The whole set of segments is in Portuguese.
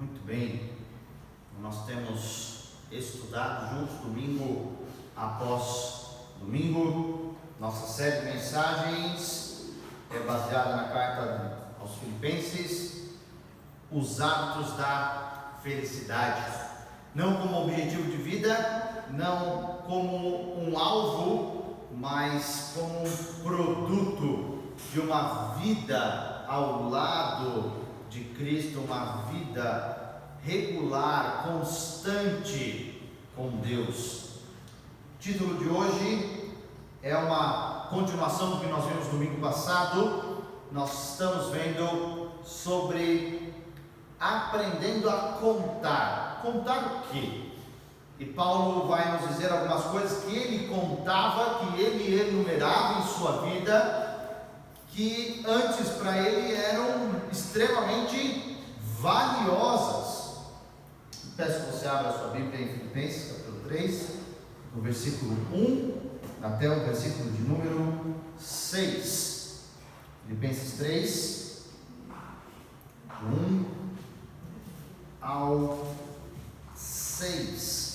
Muito bem, nós temos estudado juntos domingo após domingo. Nossa série de mensagens é baseada na carta aos Filipenses, os hábitos da felicidade, não como objetivo de vida, não como um alvo, mas como um produto de uma vida ao lado de Cristo, uma vida regular, constante com Deus. O título de hoje é uma continuação do que nós vimos domingo passado. Nós estamos vendo sobre aprendendo a contar. Contar o quê? E Paulo vai nos dizer algumas coisas que ele contava, que ele enumerava em sua vida, que antes para ele eram extremamente valiosas. Peço que você abra a sua Bíblia em Filipenses capítulo 3, do versículo 1 até o versículo de número 6. Filipenses 3, 1 ao 6.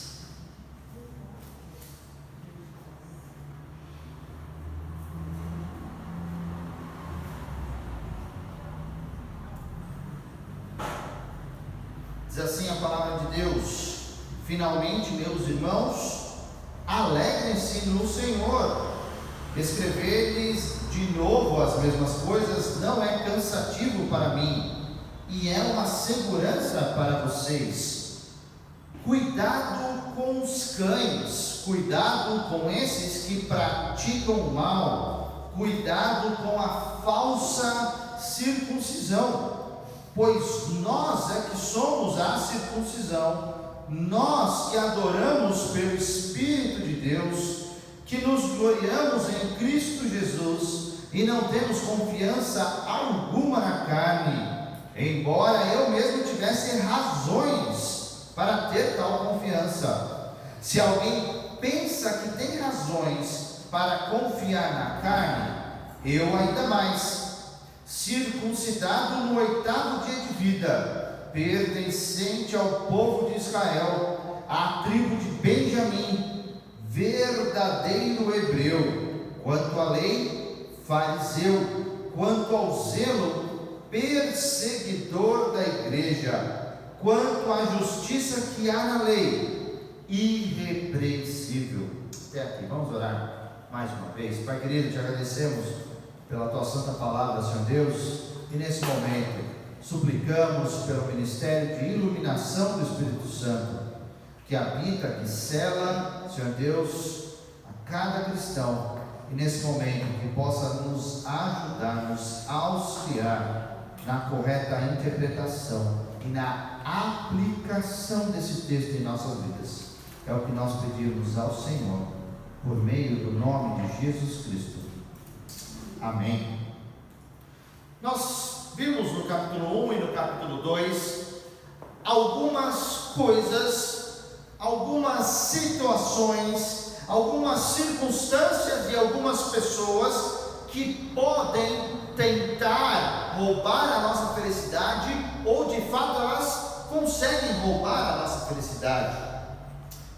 Diz assim a palavra de Deus: finalmente, meus irmãos, alegrem-se no Senhor. Escrever-lhes de novo as mesmas coisas não é cansativo para mim, e é uma segurança para vocês. Cuidado com os cães, cuidado com esses que praticam o mal, cuidado com a falsa circuncisão. Pois nós é que somos a circuncisão, nós que adoramos pelo Espírito de Deus, que nos gloriamos em Cristo Jesus e não temos confiança alguma na carne, embora eu mesmo tivesse razões para ter tal confiança. Se alguém pensa que tem razões para confiar na carne, eu ainda mais. Circuncidado no 8º dia de vida, pertencente ao povo de Israel, à tribo de Benjamim, verdadeiro hebreu, quanto à lei, fariseu, quanto ao zelo, perseguidor da igreja, quanto à justiça que há na lei, irrepreensível. Até aqui, vamos orar mais uma vez. Pai querido, te agradecemos pela tua santa palavra, Senhor Deus, e nesse momento suplicamos pelo ministério de iluminação do Espírito Santo, que habita, que sela, Senhor Deus, a cada cristão, e nesse momento que possa nos ajudar, nos auxiliar na correta interpretação e na aplicação desse texto em nossas vidas. É o que nós pedimos ao Senhor, por meio do nome de Jesus Cristo. Amém. Nós vimos no capítulo 1 e no capítulo 2 algumas coisas, algumas situações, algumas circunstâncias e algumas pessoas que podem tentar roubar a nossa felicidade, ou de fato elas conseguem roubar a nossa felicidade.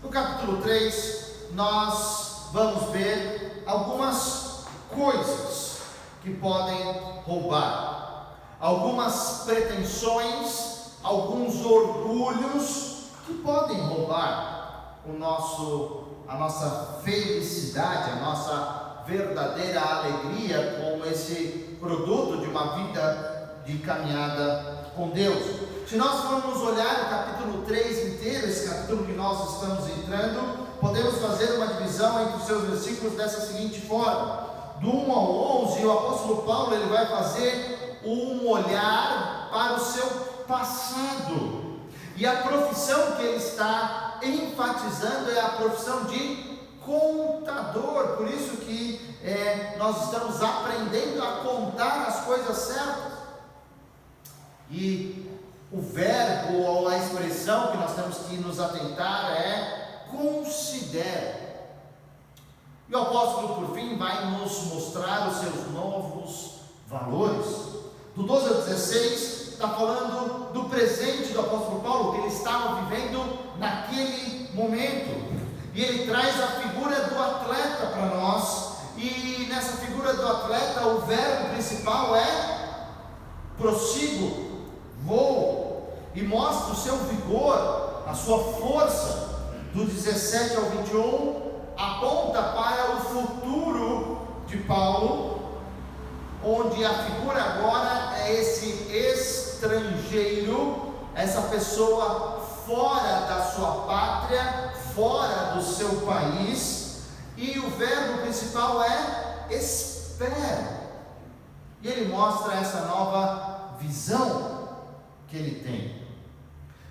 No capítulo 3 nós vamos ver algumas coisas que podem roubar, algumas pretensões, alguns orgulhos que podem roubar a nossa felicidade, a nossa verdadeira alegria com esse produto de uma vida de caminhada com Deus. Se nós formos olhar o capítulo 3 inteiro, esse capítulo que nós estamos entrando, podemos fazer uma divisão entre os seus versículos dessa seguinte forma: do 1 ao 11, o apóstolo Paulo ele vai fazer um olhar para o seu passado, e a profissão que ele está enfatizando é a profissão de contador. Por isso que nós estamos aprendendo a contar as coisas certas, e o verbo ou a expressão que nós temos que nos atentar é considere. E o apóstolo, por fim, vai nos mostrar os seus novos valores. Do 12 ao 16, está falando do presente do apóstolo Paulo, que ele estava vivendo naquele momento. E ele traz a figura do atleta para nós. E nessa figura do atleta, o verbo principal é prossigo, voo, e mostra o seu vigor, a sua força. Do 17 ao 21, aponta para o futuro de Paulo, onde a figura agora é esse estrangeiro, essa pessoa fora da sua pátria, fora do seu país, e o verbo principal é espera. E ele mostra essa nova visão que ele tem.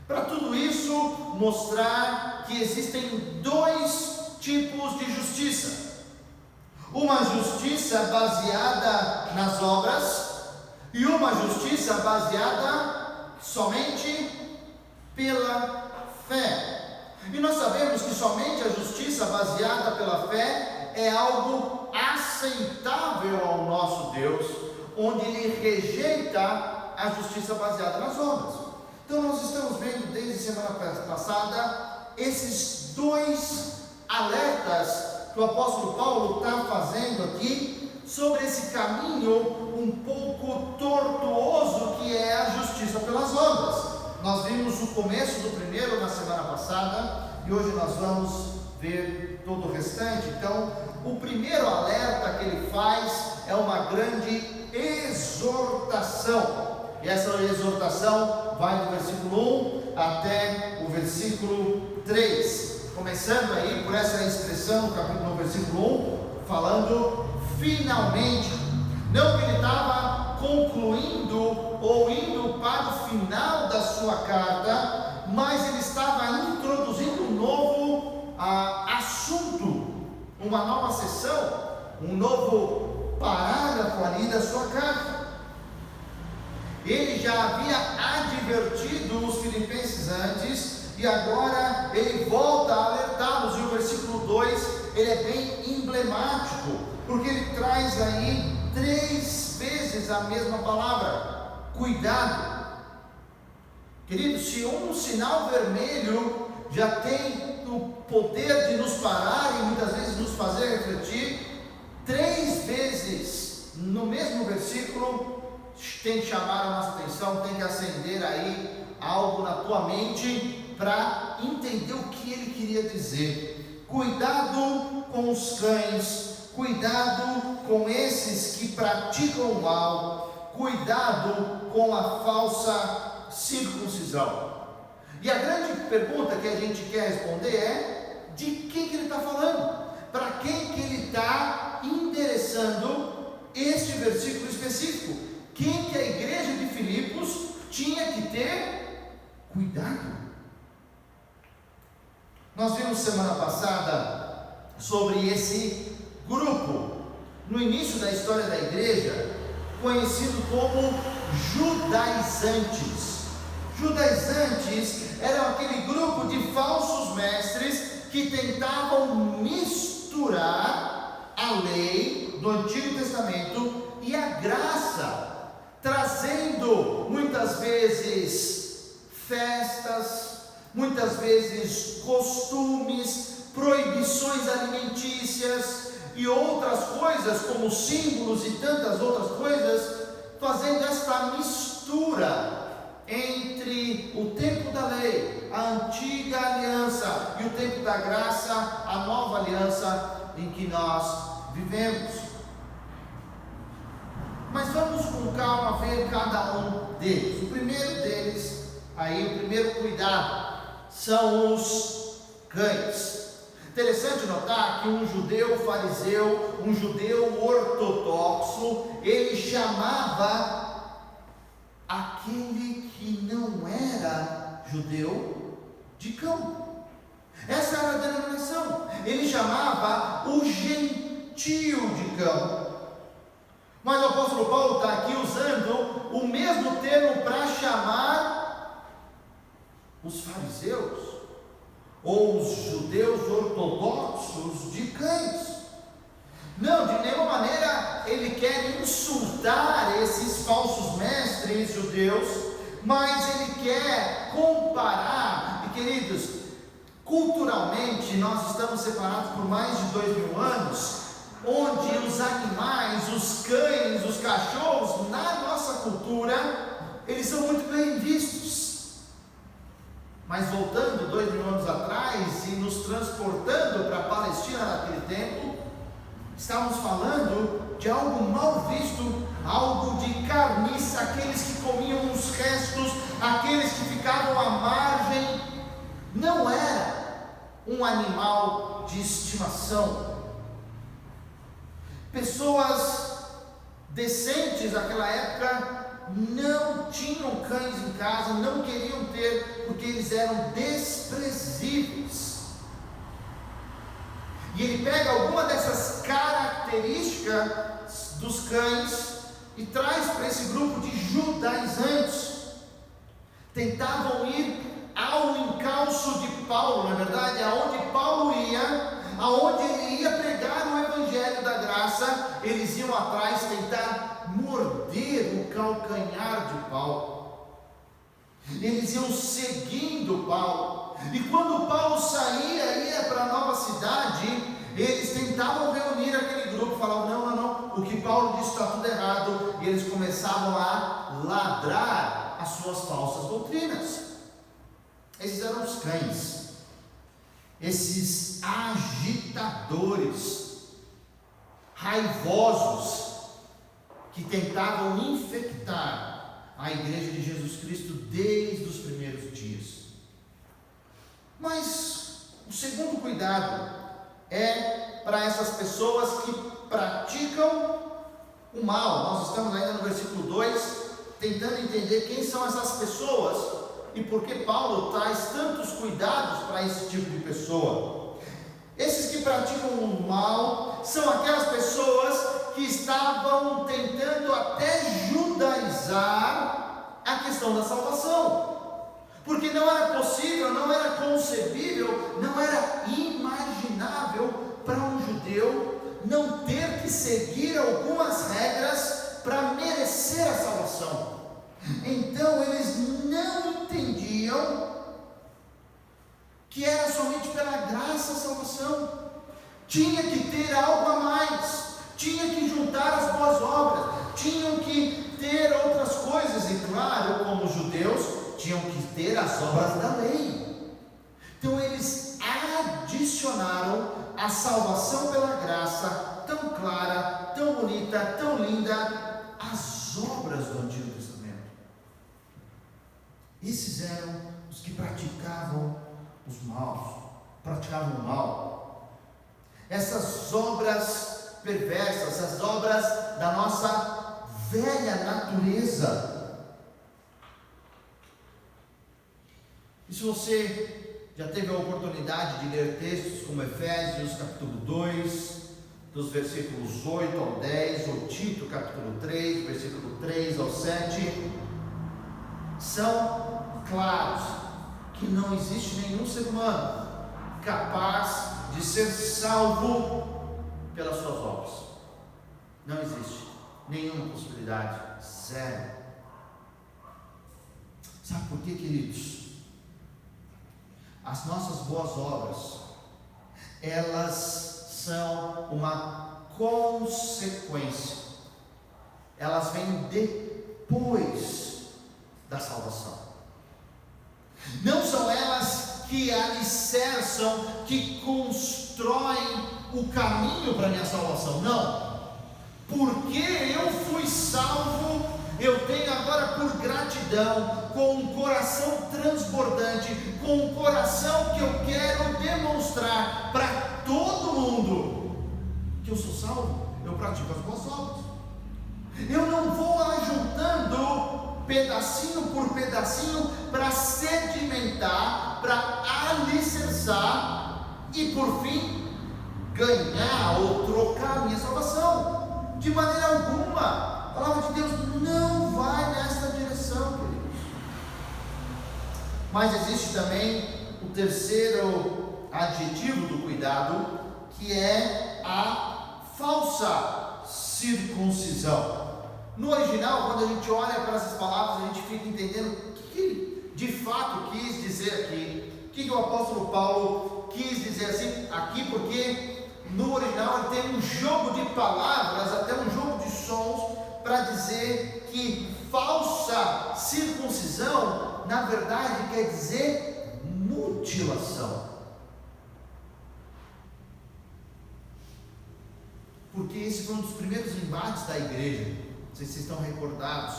Para tudo isso, mostrar que existem dois tipos de justiça: uma justiça baseada nas obras e uma justiça baseada somente pela fé. E nós sabemos que somente a justiça baseada pela fé é algo aceitável ao nosso Deus, onde Ele rejeita a justiça baseada nas obras. Então nós estamos vendo desde semana passada esses dois alertas que o apóstolo Paulo está fazendo aqui sobre esse caminho um pouco tortuoso que é a justiça pelas obras. Nós vimos o começo do primeiro na semana passada e hoje nós vamos ver todo o restante. Então, o primeiro alerta que ele faz é uma grande exortação. E essa exortação vai do versículo 1 até o versículo 3. Começando aí por essa expressão no versículo 1, falando finalmente. Não que ele estava concluindo ou indo para o final da sua carta, mas ele estava introduzindo um novo assunto, uma nova sessão, um novo parágrafo ali da sua carta. Ele já havia advertido os filipenses antes, e agora ele volta a alertá-los. E o versículo 2, ele é bem emblemático, porque ele traz aí 3 vezes a mesma palavra: cuidado. Querido, se um sinal vermelho já tem o poder de nos parar e muitas vezes nos fazer refletir, 3 vezes no mesmo versículo tem que chamar a nossa atenção, tem que acender aí algo na tua mente para entender o que ele queria dizer. Cuidado com os cães, cuidado com esses que praticam o mal, cuidado com a falsa circuncisão. E a grande pergunta que a gente quer responder é: de quem que ele está falando? Para quem que ele está endereçando este versículo específico? Quem que a igreja de Filipos tinha que ter cuidado? Nós vimos semana passada sobre esse grupo, no início da história da igreja, conhecido como judaizantes. Judaizantes eram aquele grupo de falsos mestres que tentavam misturar a lei do Antigo Testamento e a graça, trazendo muitas vezes festas, muitas vezes costumes, proibições alimentícias e outras coisas, como símbolos e tantas outras coisas, fazendo esta mistura entre o tempo da lei, a antiga aliança, e o tempo da graça, a nova aliança em que nós vivemos. Mas vamos com calma ver cada um deles. O primeiro deles, aí o primeiro cuidado, são os cães. Interessante notar que um judeu fariseu, um judeu ortodoxo, ele chamava aquele que não era judeu de cão. Essa era a denominação. Ele chamava o gentio de cão. Mas o apóstolo Paulo está aqui usando o mesmo termo para chamar os fariseus, ou os judeus ortodoxos, de cães. Não, de nenhuma maneira ele quer insultar esses falsos mestres judeus, mas ele quer comparar. E queridos, culturalmente nós estamos separados por mais de 2000 anos, onde os animais, os cães, os cachorros, na nossa cultura, eles são muito bem vistos. Mas voltando 2000 anos atrás e nos transportando para a Palestina naquele tempo, estávamos falando de algo mal visto, algo de carniça, aqueles que comiam os restos, aqueles que ficavam à margem. Não era um animal de estimação. Pessoas decentes naquela época não tinham cães em casa, não queriam ter, porque eles eram desprezíveis. E ele pega alguma dessas características dos cães e traz para esse grupo de judaizantes. Tentavam ir ao encalço de Paulo, na verdade, aonde Paulo ia, aonde ele ia pregar o evangelho da graça, eles iam atrás tentar morder o calcanhar de Paulo. Eles iam seguindo Paulo, e quando Paulo saía, ia para a nova cidade, eles tentavam reunir aquele grupo, falavam, não, o que Paulo disse está tudo errado, e eles começavam a ladrar as suas falsas doutrinas. Esses eram os cães, esses agitadores, raivosos, que tentavam infectar a igreja de Jesus Cristo desde os primeiros dias. Mas o segundo cuidado é para essas pessoas que praticam o mal. Nós estamos ainda no versículo 2, tentando entender quem são essas pessoas e por que Paulo traz tantos cuidados para esse tipo de pessoa. Esses que praticam o mal são aquelas pessoas que estavam tentando até judaizar a questão da salvação, porque não era possível, não era concebível, não era imaginável para um judeu não ter que seguir algumas regras para merecer a salvação. Então eles não entendiam que era somente pela graça a salvação. Tinha que ter algo a mais, tinha que juntar as boas obras, tinham que ter outras coisas, e claro, como judeus, tinham que ter as obras da lei. Então eles adicionaram a salvação pela graça, tão clara, tão bonita, tão linda, às obras do Antigo Testamento. Esses eram os que praticavam o mal. Essas obras perversas, essas obras da nossa velha natureza. E se você já teve a oportunidade de ler textos como Efésios capítulo 2, dos versículos 8 ao 10, ou Tito capítulo 3, versículo 3 ao 7, são claros que não existe nenhum ser humano capaz de ser salvo pelas suas obras. Não existe nenhuma possibilidade, zero. Sabe por quê, queridos? As nossas boas obras, elas são uma consequência, elas vêm depois da salvação. Não são elas que alicerçam, que constroem o caminho para a minha salvação, não. Porque eu fui salvo, eu tenho agora por gratidão, com um coração transbordante, com um coração que eu quero demonstrar para todo mundo que eu sou salvo, eu pratico as boas obras. Eu não vou ajuntando pedacinho por pedacinho para sedimentar, para alicerçar e por fim ganhar ou trocar a minha salvação. De maneira alguma, a palavra de Deus não vai nessa direção, queridos. Mas existe também o terceiro adjetivo do cuidado, que é a falsa circuncisão. No original, quando a gente olha para essas palavras, a gente fica entendendo que de fato quis dizer aqui? O que o apóstolo Paulo quis dizer assim aqui? Porque no original ele tem um jogo de palavras, até um jogo de sons, para dizer que falsa circuncisão, na verdade, quer dizer mutilação. Porque esse foi um dos primeiros embates da igreja. Não sei se vocês estão recordados.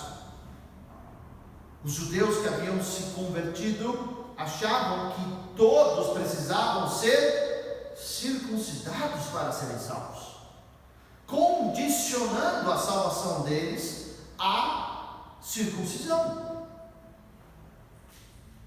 Os judeus que haviam se convertido achavam que todos precisavam ser circuncidados para serem salvos, condicionando a salvação deles à circuncisão.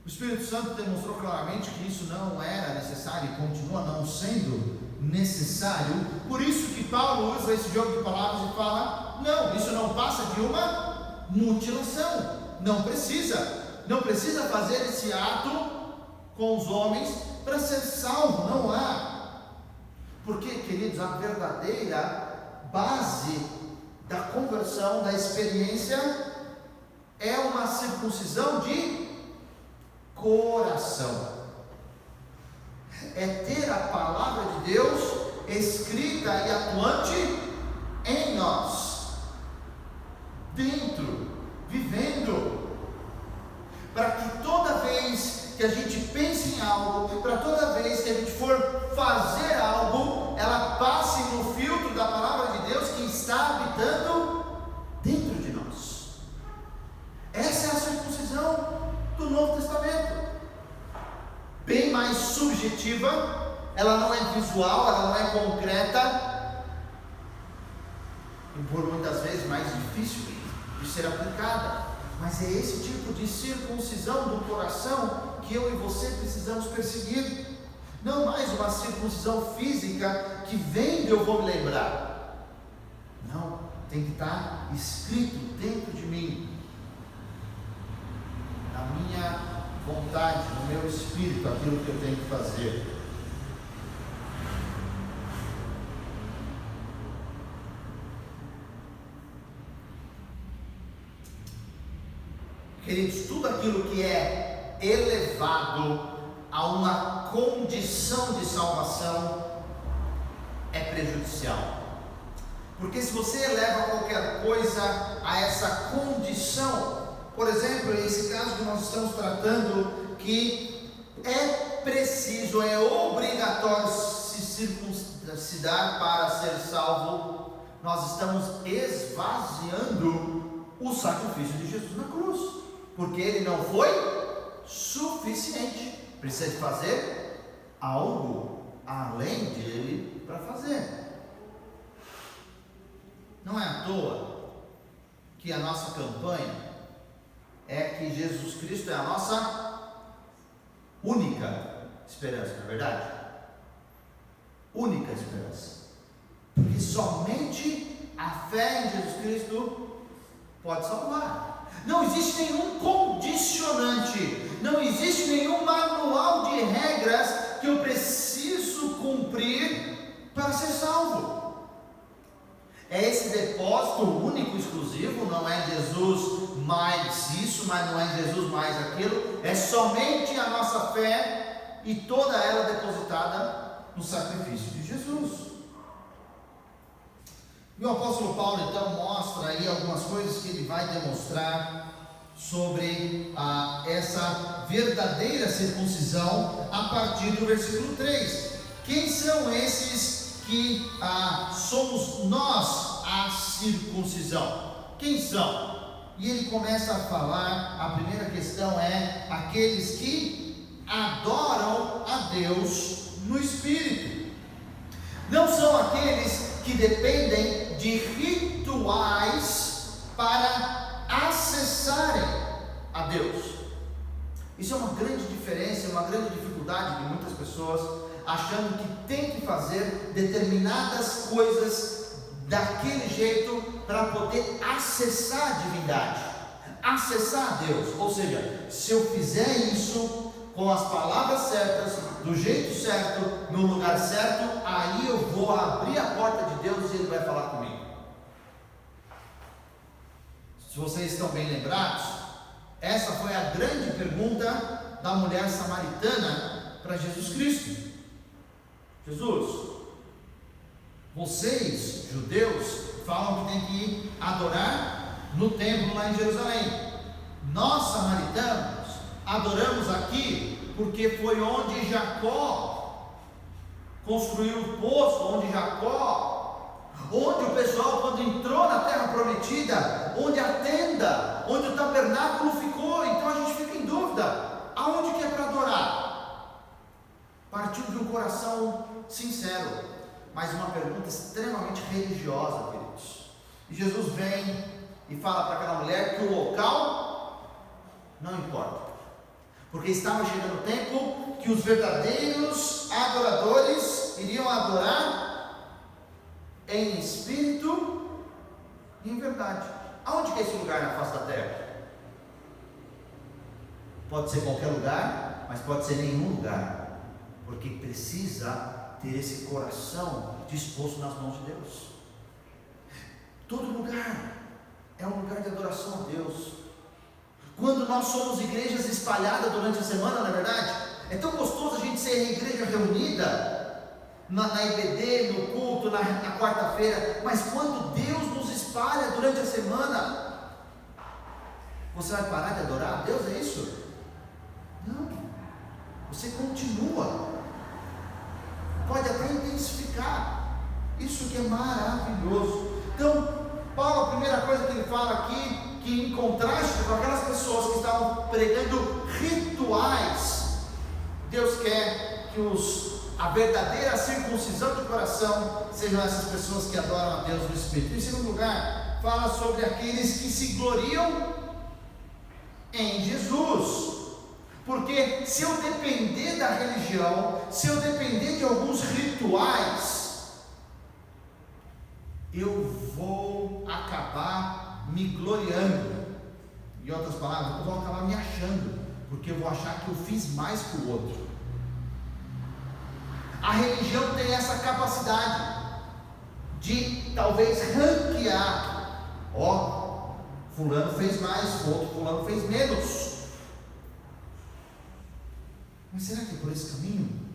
O Espírito Santo demonstrou claramente que isso não era necessário e continua não sendo necessário. Por isso que Paulo usa esse jogo de palavras e fala: não, isso não passa de uma mutilação. Não precisa fazer esse ato com os homens para ser salvo. Não há. Porque, queridos, a verdadeira base da conversão, da experiência, é uma circuncisão de coração. É ter a palavra de Deus escrita e atuante em nós, dentro, vivendo, para que toda vez que a gente pense em algo, para toda vez que a gente for fazer algo, ela passe no filtro da palavra de Deus que está habitando dentro de nós. Essa é a circuncisão do Novo Testamento. Bem mais subjetiva, ela não é visual, ela não é concreta, e por muitas vezes mais difícil de ser aplicada. Mas é esse tipo de circuncisão do coração que eu e você precisamos perseguir. Não mais uma circuncisão física que vendo eu vou me lembrar. Não, tem que estar escrito dentro de mim, na minha vontade, no meu espírito, aquilo que eu tenho que fazer. Queridos, tudo aquilo que é elevado a uma condição de salvação é prejudicial. Porque se você eleva qualquer coisa a essa condição, por exemplo, esse caso que nós estamos tratando, que é preciso, é obrigatório se circuncidar para ser salvo, nós estamos esvaziando o sacrifício de Jesus na cruz, porque ele não foi suficiente. Precisa de fazer algo além dele para fazer. Não é à toa que a nossa campanha é que Jesus Cristo é a nossa única esperança, não é verdade? Única esperança. Porque somente a fé em Jesus Cristo pode salvar. Não existe nenhum condicionante, não existe nenhum manual de regras que eu preciso cumprir para ser salvo. É esse depósito único, exclusivo, não é Jesus mais isso, mas não é Jesus mais aquilo, é somente a nossa fé e toda ela depositada no sacrifício de Jesus. E o apóstolo Paulo então mostra aí algumas coisas que ele vai demonstrar sobre essa verdadeira circuncisão a partir do versículo 3. Quem são esses que somos nós a circuncisão? Quem são? E ele começa a falar, a primeira questão é aqueles que adoram a Deus no Espírito. Não são aqueles que dependem de rituais para acessarem a Deus. Isso é uma grande diferença, uma grande dificuldade de muitas pessoas, achando que tem que fazer determinadas coisas daquele jeito para poder acessar a divindade, acessar a Deus. Ou seja, se eu fizer isso com as palavras certas, do jeito certo, no lugar certo, aí eu vou abrir a porta de Deus e Ele vai falar comigo. Se vocês estão bem lembrados, Essa foi a grande pergunta da mulher samaritana para Jesus Cristo. Jesus, vocês, judeus, falam que tem que ir adorar no templo lá em Jerusalém. Nós, samaritanos, adoramos aqui porque foi onde Jacó construiu o poço, onde o pessoal, quando entrou na terra prometida, onde a tenda, onde o tabernáculo ficou. Então a gente fica em dúvida, aonde que é para adorar? Partiu de um coração sincero, mas uma pergunta extremamente religiosa, queridos. E Jesus vem e fala para aquela mulher que o local não importa, porque estava chegando o tempo que os verdadeiros adoradores iriam adorar em espírito e em verdade. Aonde que é esse lugar na face da terra? Pode ser qualquer lugar, mas pode ser nenhum lugar, porque precisa ter esse coração disposto nas mãos de Deus. Todo lugar é um lugar de adoração a Deus. Quando nós somos igrejas espalhadas durante a semana, na verdade, é tão gostoso a gente ser igreja reunida na IBD, no culto, na quarta-feira, mas quando Deus nos espalha durante a semana, você vai parar de adorar a Deus? É isso? Não, você continua, pode até intensificar, isso que é maravilhoso. Então, Paulo, a primeira coisa que ele fala aqui, que em contraste com aquelas pessoas que estavam pregando rituais, Deus quer que a verdadeira circuncisão de coração sejam essas pessoas que adoram a Deus no Espírito. Em segundo lugar, fala sobre aqueles que se gloriam em Jesus. Porque se eu depender da religião, se eu depender de alguns rituais, eu vou acabar me gloriando. Em outras palavras, eu vou acabar me achando, porque eu vou achar que eu fiz mais que o outro. A religião tem essa capacidade de talvez ranquear. Fulano fez mais, o outro fulano fez menos. Mas será que é por esse caminho?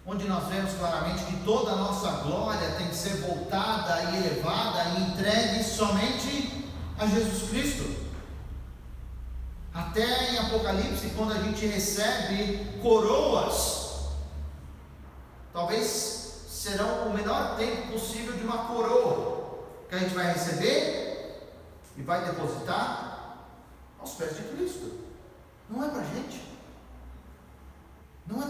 Onde nós vemos claramente que toda a nossa glória tem que ser voltada e elevada e entregue somente a Jesus Cristo. Até em Apocalipse, quando a gente recebe coroas, talvez serão o menor tempo possível de uma coroa, que a gente vai receber e vai depositar aos pés de Cristo. Não é para a gente, não é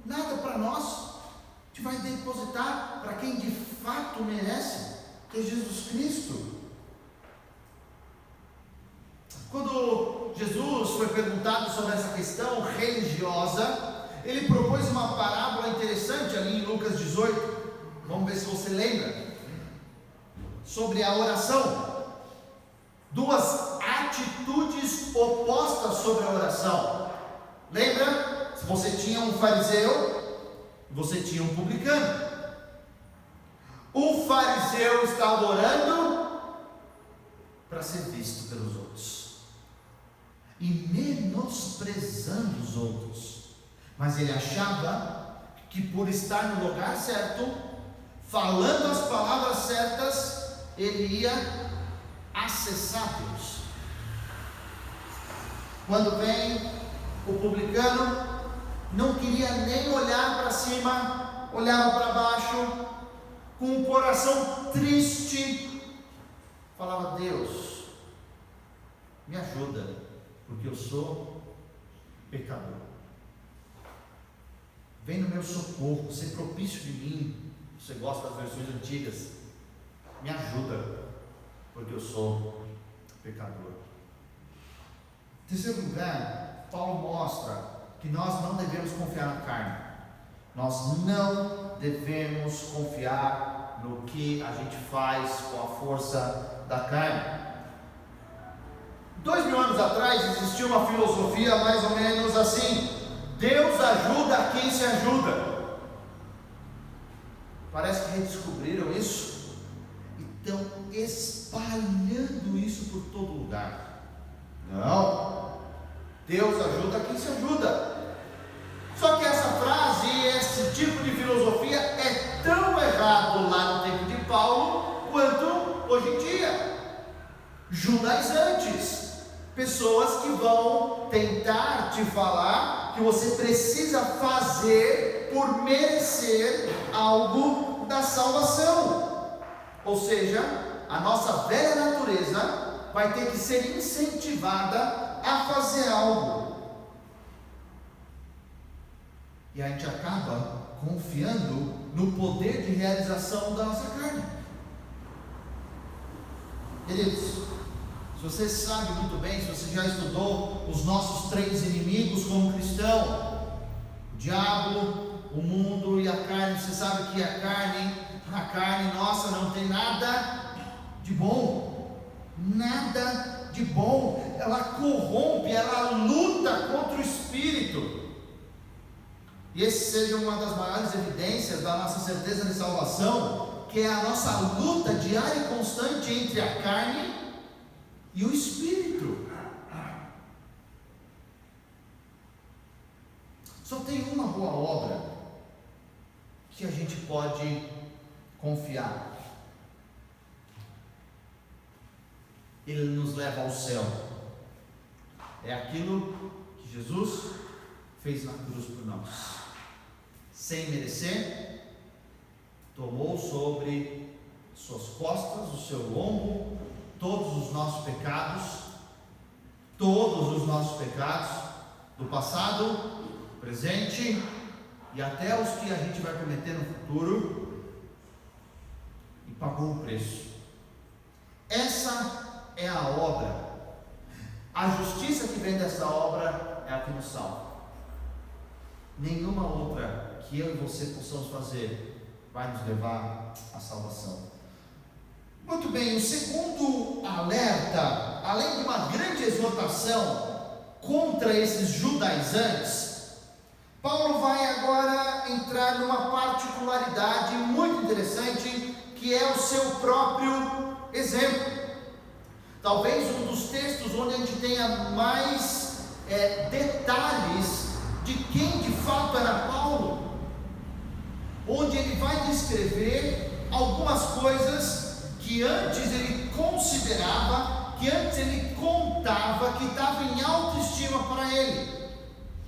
nada para nós. A gente vai depositar para quem de fato merece, que é Jesus Cristo. Quando Jesus foi perguntado sobre essa questão religiosa, ele propôs uma parábola interessante ali em Lucas 18, vamos ver se você lembra, sobre a oração. Duas atitudes opostas sobre a oração. Lembra? Se você tinha um fariseu, você tinha um publicano. O fariseu estava orando para ser visto pelos outros e menosprezando os outros, mas ele achava que por estar no lugar certo, falando as palavras certas, ele ia acessar Deus. Quando vem o publicano, não queria nem olhar para cima, olhava para baixo, com um coração triste, falava: Deus, me ajuda, porque eu sou pecador. Vem no meu socorro, ser propício de mim. Você gosta das versões antigas? Me ajuda, porque eu sou pecador. Em terceiro lugar, Paulo mostra que nós não devemos confiar na carne. Nós não devemos confiar no que a gente faz com a força da carne. 2000 anos atrás existia uma filosofia mais ou menos assim: Deus ajuda a quem se ajuda. Parece que redescobriram isso e estão espalhando isso por todo lugar. Não. Deus ajuda quem se ajuda. Só que essa frase, esse tipo de filosofia é tão errado lá no tempo de Paulo quanto hoje em dia. Judaizantes, pessoas que vão tentar te falar que você precisa fazer por merecer algo da salvação. Ou seja, a nossa velha natureza vai ter que ser incentivada a fazer algo. E a gente acaba confiando no poder de realização da nossa carne. Queridos, se você sabe muito bem, se você já estudou os nossos três inimigos como cristão, o diabo, o mundo e a carne, você sabe que a carne nossa não tem nada de bom, nada de bom. Ela corrompe, ela luta contra o espírito. E esse seja uma das maiores evidências da nossa certeza de salvação, que é a nossa luta diária e constante entre a carne e o espírito. Só tem uma boa obra que a gente pode confiar. Ele nos leva ao céu. É aquilo que Jesus fez na cruz por nós. Sem merecer, tomou sobre suas costas, o seu lombo, todos os nossos pecados, do passado, presente e até os que a gente vai cometer no futuro, e pagou o preço. Essa é a obra. A justiça que vem dessa obra é a que nos salva. Nenhuma outra que eu e você possamos fazer vai nos levar à salvação. Muito bem, o segundo alerta, além de uma grande exortação contra esses judaizantes, Paulo vai agora entrar numa particularidade muito interessante, que é o seu próprio exemplo. Talvez um dos textos onde a gente tenha mais detalhes de quem de fato era Paulo, onde ele vai descrever algumas coisas que antes ele considerava, que antes ele contava que estava em autoestima para ele,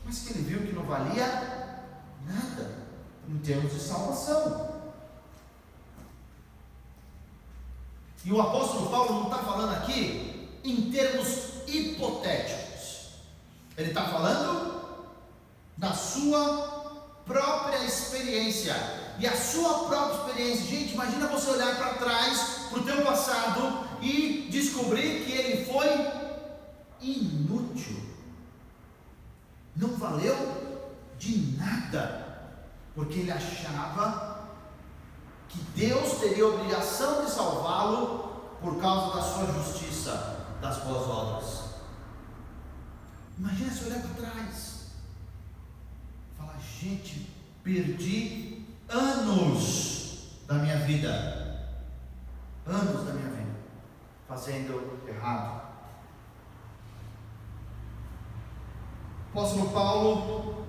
mas que ele viu que não valia nada em termos de salvação. E o apóstolo Paulo não está falando aqui em termos hipotéticos, ele está falando da sua própria experiência. E a sua própria experiência, gente, imagina você olhar para trás, para o teu passado e descobrir que ele foi inútil, não valeu de nada, porque ele achava que Deus teria a obrigação de salvá-lo por causa da sua justiça, das boas obras. Imagina se olhar para trás, falar: gente, perdi anos da minha vida, fazendo errado. O apóstolo Paulo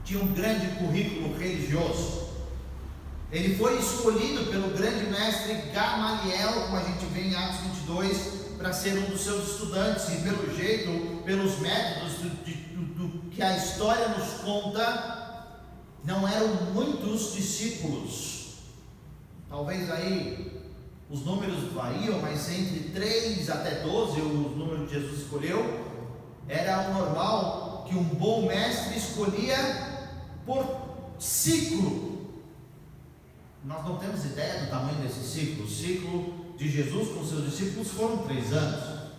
tinha um grande currículo religioso. Ele foi escolhido pelo grande mestre Gamaliel, como a gente vê em Atos 22, para ser um dos seus estudantes, e pelo jeito, pelos métodos do que a história nos conta, não eram muitos discípulos. Talvez aí os números variam, mas entre 3 até 12, o número que Jesus escolheu, era o normal que um bom mestre escolhia por ciclo. Nós não temos ideia do tamanho desse ciclo. O ciclo de Jesus com seus discípulos foram 3 anos.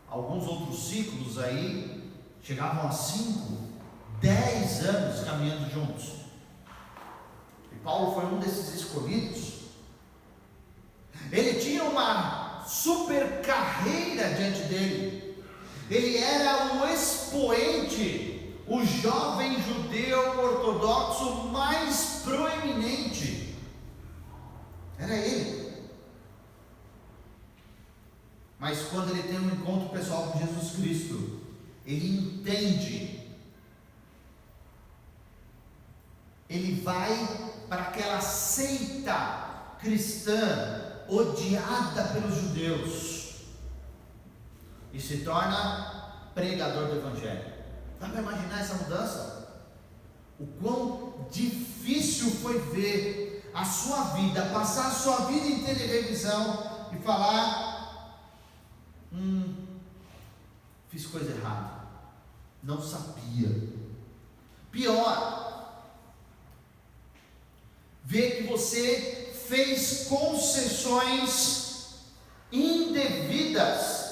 Alguns outros ciclos aí chegavam a 5, 10 anos caminhando juntos. E Paulo foi um desses escolhidos. Ele tinha uma super carreira diante dele. Ele era o expoente, o jovem judeu ortodoxo mais proeminente. Era ele. Mas quando ele tem um encontro pessoal com Jesus Cristo. Ele entende. Ele vai para aquela seita cristã odiada pelos judeus e se torna pregador do Evangelho. Dá para imaginar essa mudança? O quão difícil foi ver a sua vida, passar a sua vida inteira em revisão e falar: fiz coisa errada, não sabia. Pior, ver que você fez concessões indevidas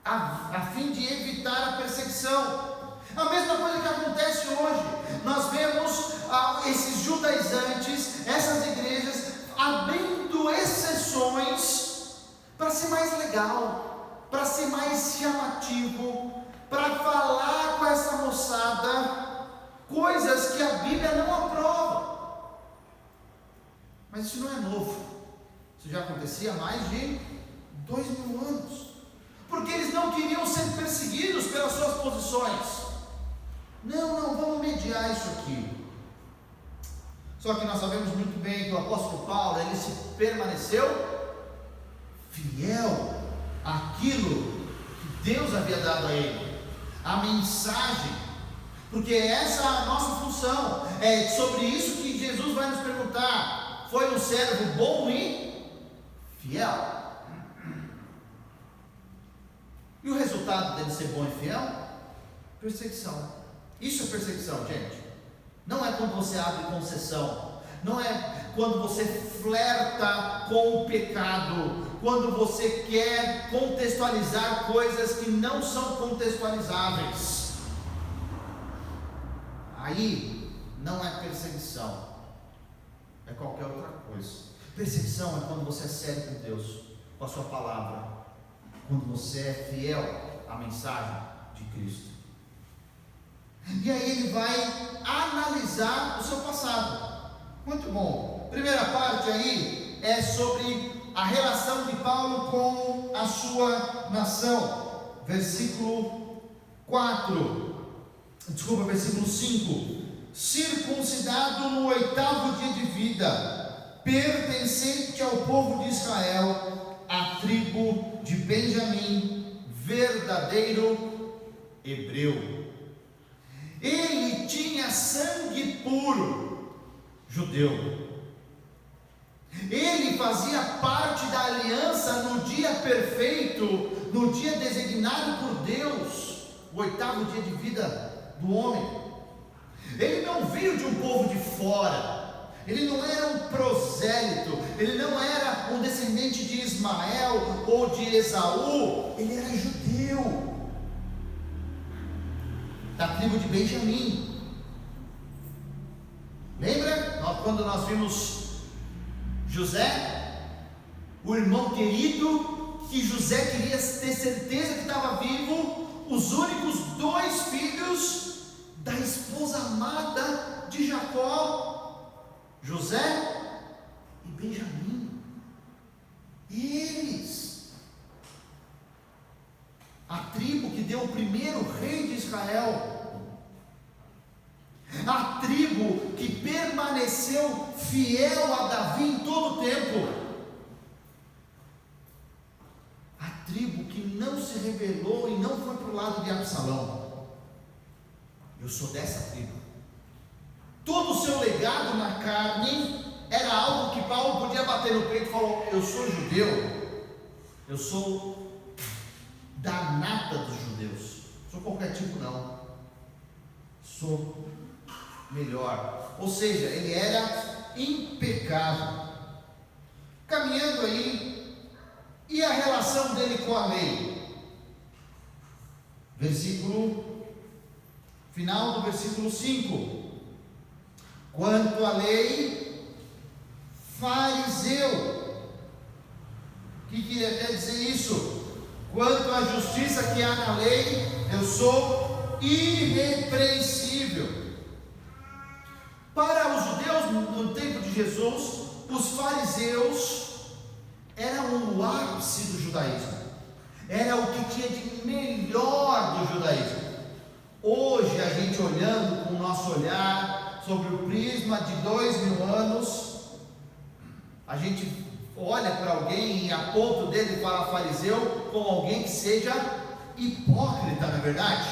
a fim de evitar a perseguição. A mesma coisa que acontece hoje. Nós vemos esses judaizantes, essas igrejas abrindo exceções para ser mais legal, para ser mais chamativo, para falar com essa moçada coisas que a Bíblia não aprova. Mas isso não é novo. Isso já acontecia há mais de 2000 anos. Porque eles não queriam ser perseguidos pelas suas posições. Não, vamos mediar isso aqui. Só que nós sabemos muito bem que o apóstolo Paulo, ele se permaneceu fiel àquilo que Deus havia dado a ele, a mensagem, porque essa é a nossa função. É sobre isso que Jesus vai nos perguntar: foi um servo bom e fiel? E o resultado dele ser bom e fiel? Perseguição. Isso é perseguição, gente. Não é quando você abre concessão, não é quando você flerta com o pecado, quando você quer contextualizar coisas que não são contextualizáveis. Aí não é perseguição, é qualquer outra coisa. Perseguição é quando você é sério com Deus, com a sua palavra, quando você é fiel à mensagem de Cristo. E aí ele vai analisar o seu passado. Muito bom. Primeira parte aí é sobre a relação de Paulo com a sua nação. Versículo 5. Circuncidado no 8º dia de vida, pertencente ao povo de Israel, a tribo de Benjamim, verdadeiro hebreu. Ele tinha sangue puro, judeu. Ele fazia parte da aliança no dia perfeito, no dia designado por Deus, o 8º dia de vida do homem. Ele não veio de um povo de fora, ele não era um prosélito, ele não era um descendente de Ismael ou de Esaú, ele era judeu, da tribo de Benjamim. Lembra quando nós vimos José, o irmão querido, que José queria ter certeza que estava vivo, os únicos 2 filhos da esposa amada de Jacó, José e Benjamim. Eles, a tribo que deu o primeiro rei de Israel, a tribo que permaneceu fiel a Davi em todo o tempo, a tribo que não se rebelou e não foi para o lado de Absalão. Eu sou dessa tribo. Todo o seu legado na carne era algo que Paulo podia bater no peito e falar: eu sou judeu, eu sou da nata dos judeus, sou qualquer tipo não, sou melhor. Ou seja, ele era impecável. Caminhando aí, e a relação dele com a lei? Final do versículo 5. Quanto à lei, fariseu. O que quer dizer isso? Quanto à justiça que há na lei, eu sou irrepreensível. Para os judeus no tempo de Jesus, os fariseus eram o ápice do judaísmo. era o que tinha de melhor do judaísmo. Hoje, a gente olhando com o nosso olhar sobre o prisma de 2000 anos, a gente olha para alguém e a ponto dele fala fariseu como alguém que seja hipócrita, na verdade,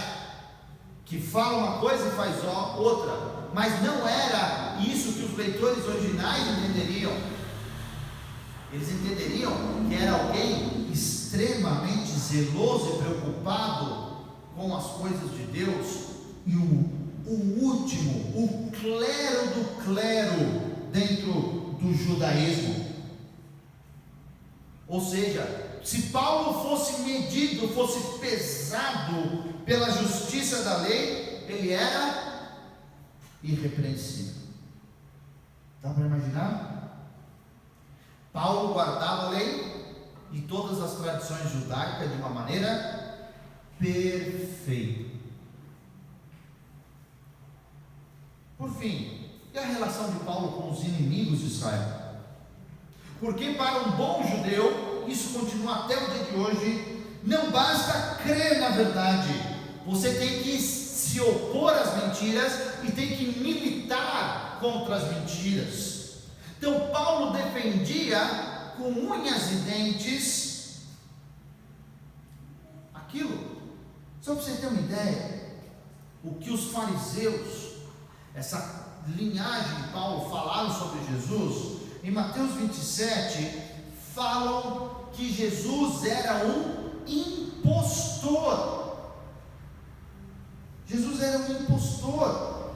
que fala uma coisa e faz outra, mas não era isso que os leitores originais entenderiam. Eles entenderiam que era alguém extremamente zeloso e preocupado com as coisas de Deus, e o último, o clero do clero dentro do judaísmo. Ou seja, se Paulo fosse medido, fosse pesado pela justiça da lei, ele era irrepreensível. Dá para imaginar? Paulo guardava a lei e todas as tradições judaicas de uma maneira perfeita. Por fim, e a relação de Paulo com os inimigos de Israel? Porque para um bom judeu, isso continua até o dia de hoje, não basta crer na verdade, você tem que se opor às mentiras e tem que militar contra as mentiras. Então Paulo defendia com unhas e dentes aquilo. Só para você ter uma ideia, o que os fariseus, essa linhagem de Paulo, falaram sobre Jesus, em Mateus 27, falam que Jesus era um impostor. Jesus era um impostor.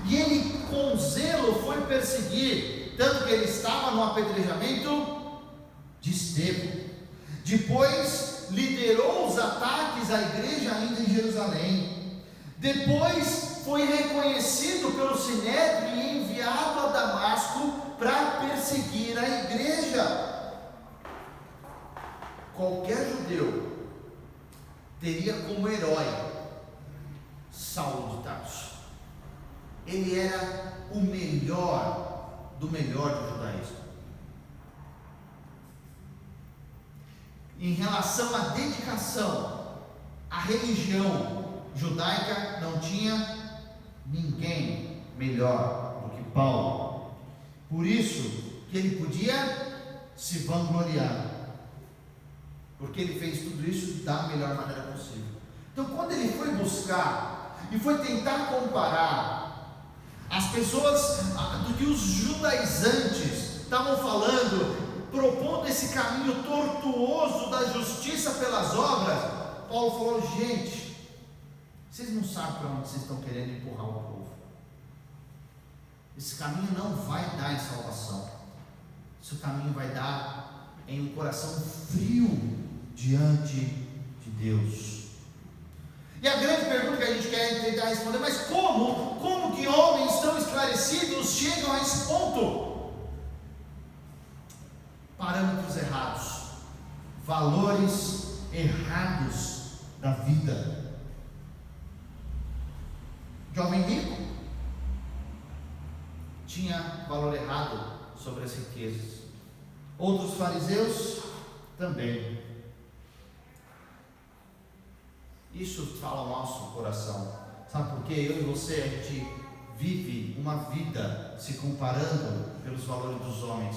E ele com zelo foi perseguir, tanto que ele estava no apedrejamento de Estevão. Depois liderou os ataques à igreja ainda em Jerusalém. Depois foi reconhecido pelo Sinédrio e enviado a Damasco para perseguir a igreja. Qualquer judeu teria como herói Saulo de Tarso. Ele era o melhor do melhor do judaísmo. Em relação à dedicação à religião judaica, não tinha ninguém melhor do que Paulo. Por isso que ele podia se vangloriar, porque ele fez tudo isso da melhor maneira possível. Então, quando ele foi buscar e foi tentar comparar as pessoas do que os judaizantes estavam falando, propondo esse caminho tortuoso da justiça pelas obras, Paulo falou: gente, vocês não sabem para onde vocês estão querendo empurrar o povo. Esse caminho não vai dar em salvação. Esse caminho vai dar em um coração frio diante de Deus. E a grande pergunta que a gente quer tentar responder: mas como que homens tão esclarecidos chegam a esse ponto? Parâmetros errados, valores errados da vida. Jovem rico tinha valor errado sobre as riquezas. Outros fariseus também. Isso fala ao nosso coração. Sabe por quê? Eu e você, a gente vive uma vida se comparando pelos valores dos homens,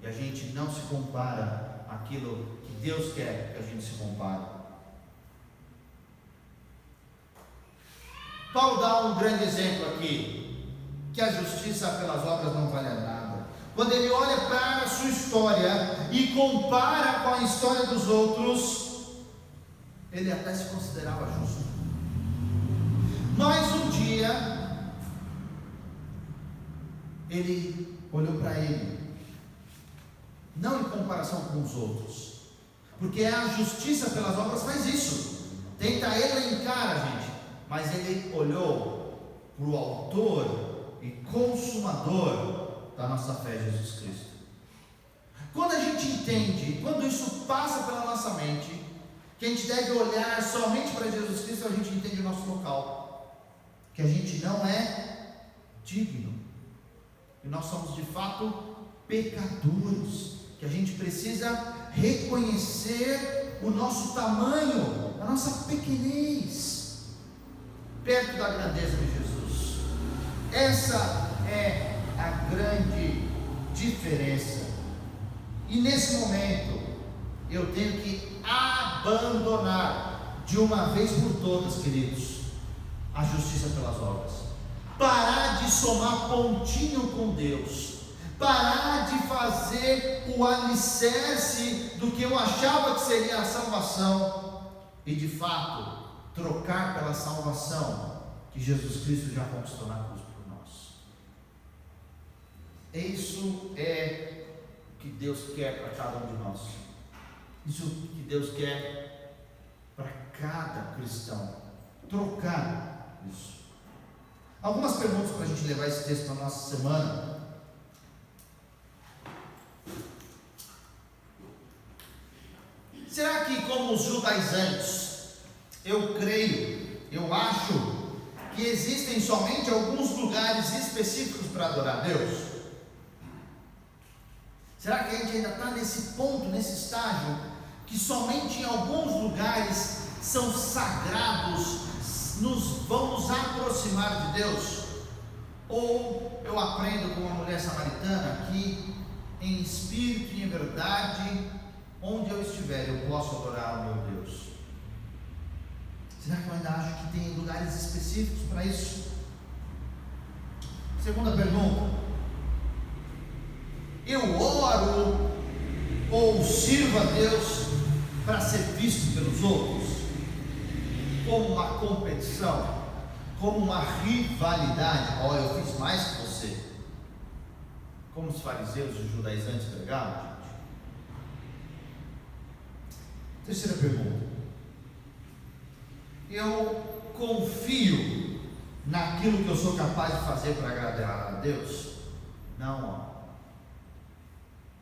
e a gente não se compara àquilo que Deus quer que a gente se compare. Paulo dá um grande exemplo aqui, que a justiça pelas obras não vale nada. Quando ele olha para a sua história e compara com a história dos outros, ele até se considerava justo. Mas um dia, ele olhou para ele, não em comparação com os outros, porque a justiça pelas obras faz isso, tenta elencar a gente, mas ele olhou para o autor e consumador da nossa fé, Jesus Cristo. Quando a gente entende, quando isso passa pela nossa mente, que a gente deve olhar somente para Jesus Cristo, a gente entende o nosso local, que a gente não é digno, e nós somos de fato pecadores, que a gente precisa reconhecer o nosso tamanho, a nossa pequenez, perto da grandeza de Jesus. Essa é a grande diferença. E nesse momento, eu tenho que abandonar, de uma vez por todas, queridos, a justiça pelas obras. Parar de somar pontinho com Deus. Parar de fazer o alicerce do que eu achava que seria a salvação. E de fato, trocar pela salvação que Jesus Cristo já conquistou na cruz por nós. Isso é o que Deus quer para cada um de nós. Isso é o que Deus quer para cada cristão. Trocar isso. Algumas perguntas para a gente levar esse texto para a nossa semana. Será que, como os judaizantes, eu creio, eu acho que existem somente alguns lugares específicos para adorar a Deus? Será que a gente ainda está nesse ponto, nesse estágio, que somente em alguns lugares são sagrados, vão nos aproximar de Deus? Ou eu aprendo com uma mulher samaritana que, em espírito e em verdade, onde eu estiver, eu posso adorar o meu Deus? Será que eu ainda acho que tem lugares específicos para isso? Segunda pergunta: eu oro ou sirvo a Deus para ser visto pelos outros? Como uma competição, como uma rivalidade. Ó, eu fiz mais que você. Como os fariseus e os judaizantes pregavam, gente. Terceira pergunta: eu confio naquilo que eu sou capaz de fazer para agradar a Deus? Não, ó.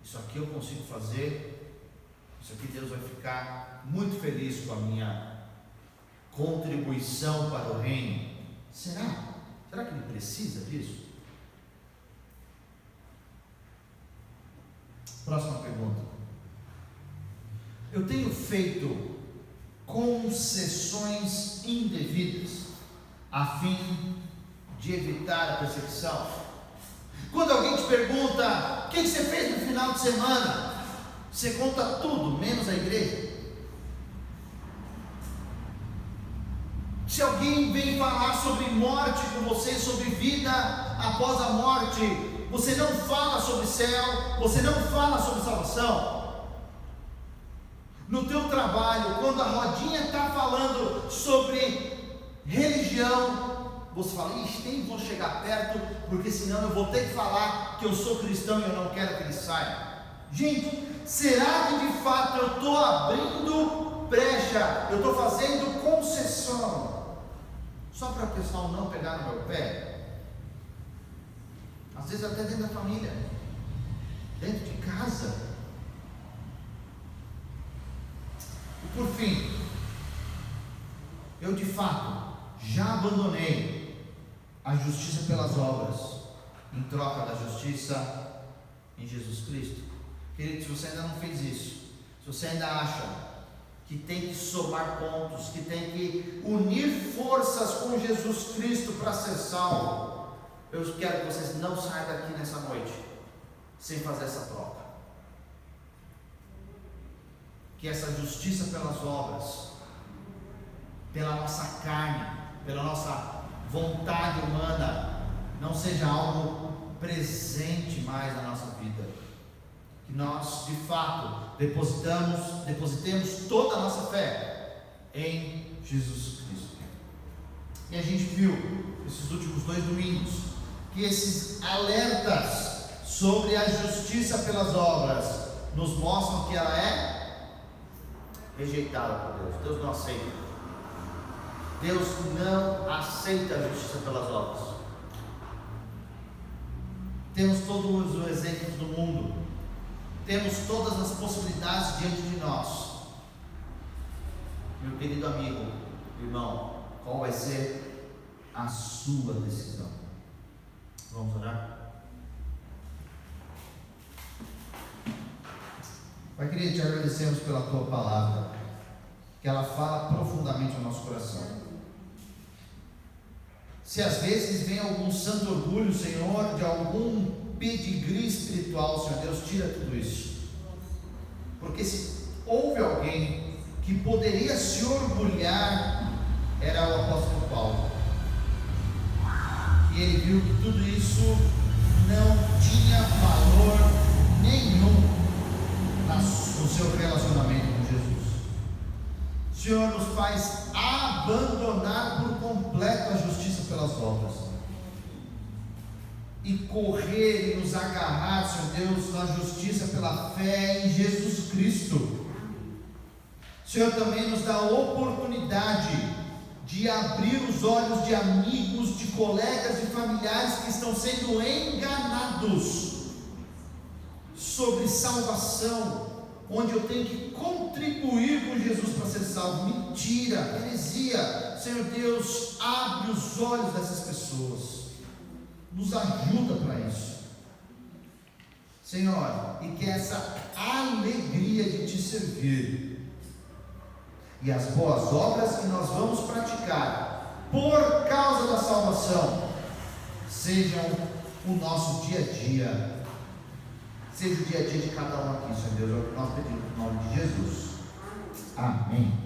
Isso aqui eu consigo fazer, isso aqui Deus vai ficar muito feliz com a minha contribuição para o reino. Será? Será que ele precisa disso? Próxima pergunta: eu tenho feito concessões indevidas a fim de evitar a perseguição? Quando alguém te pergunta: o que você fez no final de semana? Você conta tudo, menos a igreja. Se alguém vem falar sobre morte com você, sobre vida após a morte, você não fala sobre céu, você não fala sobre salvação. No teu trabalho, quando a rodinha está falando sobre religião, você fala: ixi, nem vou chegar perto, porque senão eu vou ter que falar que eu sou cristão e eu não quero que ele saia. Gente, será que de fato eu estou abrindo brecha, eu estou fazendo concessão, só para o pessoal não pegar no meu pé? Às vezes até dentro da família, dentro de casa. E por fim, eu de fato já abandonei a justiça pelas obras em troca da justiça em Jesus Cristo. Querido, se você ainda não fez isso, se você ainda acha que tem que somar pontos, que tem que unir forças com Jesus Cristo para ser salvo, eu quero que vocês não saiam daqui nessa noite sem fazer essa troca. Que essa justiça pelas obras, pela nossa carne, pela nossa vontade humana, não seja algo presente mais na nossa vida. Que nós, de fato, depositemos toda a nossa fé em Jesus Cristo. E a gente viu, esses últimos 2 domingos, que esses alertas sobre a justiça pelas obras nos mostram que ela é rejeitada por Deus. Deus não aceita. Deus não aceita a justiça pelas obras. Temos todos os exemplos do mundo, temos todas as possibilidades diante de nós. Meu querido amigo, irmão, qual vai ser a sua decisão? Vamos orar? Pai Pai querido, te agradecemos pela tua palavra, que ela fala profundamente ao nosso coração. Se às vezes vem algum santo orgulho, Senhor, de algum pedigree espiritual, Senhor Deus, tira tudo isso. Porque se houve alguém que poderia se orgulhar, era o apóstolo Paulo. E ele viu que tudo isso não tinha valor nenhum no seu relacionamento com Jesus. O Senhor nos faz abandonar por completo a justiça pelas obras e correr e nos agarrar, Senhor Deus, na justiça pela fé em Jesus Cristo. O Senhor também nos dá a oportunidade de abrir os olhos de amigos, de colegas, de familiares que estão sendo enganados sobre salvação, onde eu tenho que contribuir com Jesus para ser salvo. Mentira, heresia. Senhor Deus, abre os olhos dessas pessoas, nos ajuda para isso, Senhor, e que essa alegria de te servir e as boas obras que nós vamos praticar por causa da salvação sejam o nosso dia a dia, seja o dia a dia de cada um aqui, Senhor Deus, é o que nós pedimos no nome de Jesus. Amém.